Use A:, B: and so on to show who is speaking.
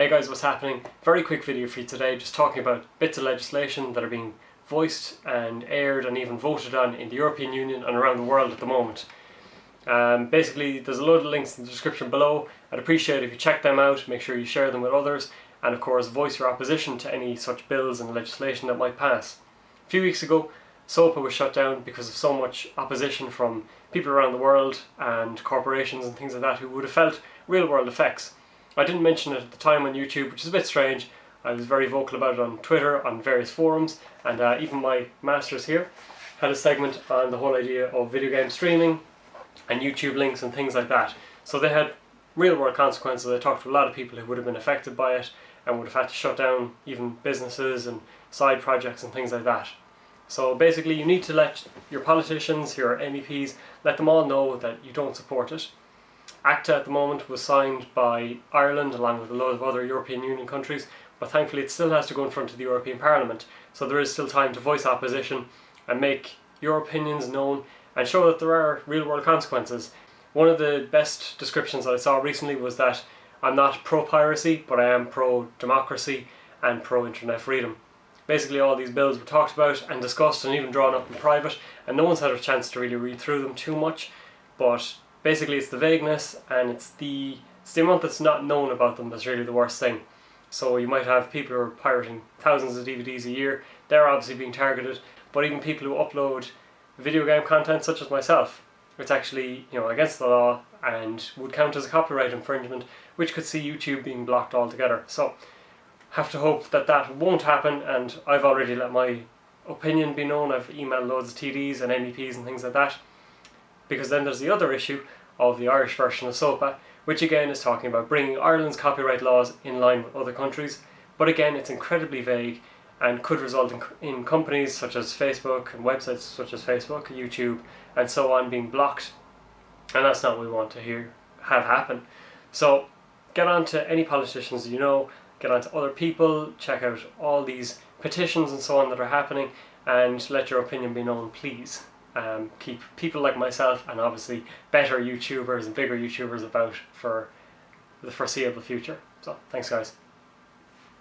A: Hey guys, what's happening? Very quick video for you today, just talking about bits of legislation that are being voiced and aired and even voted on in the European Union and around the world at the moment. Basically, there's a load of links in the description below. I'd appreciate it if you check them out, make sure you share them with others, and of course voice your opposition to any such bills and legislation that might pass. A few weeks ago, SOPA was shut down because of so much opposition from people around the world and corporations and things like that who would have felt real world effects. I didn't mention it at the time on YouTube, which is a bit strange. I was very vocal about it on Twitter, on various forums, and even my masters here had a segment on the whole idea of video game streaming and YouTube links and things like that. So they had real world consequences. I talked to a lot of people who would have been affected by it and would have had to shut down even businesses and side projects and things like that. So basically you need to let your politicians, your MEPs, let them all know that you don't support it. ACTA at the moment was signed by Ireland along with a lot of other European Union countries, but thankfully it still has to go in front of the European Parliament, so there is still time to voice opposition and make your opinions known and show that there are real world consequences. One of the best descriptions that I saw recently was that I'm not pro-piracy, but I am pro-democracy and pro-internet freedom. Basically all these bills were talked about and discussed and even drawn up in private, and no one's had a chance to really read through them too much, but basically it's the vagueness and it's the amount that's not known about them that's really the worst thing. So you might have people who are pirating thousands of DVDs a year, they're obviously being targeted, but even people who upload video game content such as myself, it's actually, against the law and would count as a copyright infringement, which could see YouTube being blocked altogether. So have to hope that that won't happen, and I've already let my opinion be known. I've emailed loads of TDs and MEPs and things like that. Because then there's the other issue of the Irish version of SOPA, which again is talking about bringing Ireland's copyright laws in line with other countries, but again it's incredibly vague and could result in companies such as Facebook and websites such as Facebook, YouTube and so on being blocked, and that's not what we want to have happen. So get on to any politicians you know, get on to other people, check out all these petitions and so on that are happening, and let your opinion be known, please. Keep people like myself and obviously better YouTubers and bigger YouTubers about for the foreseeable future. So thanks guys.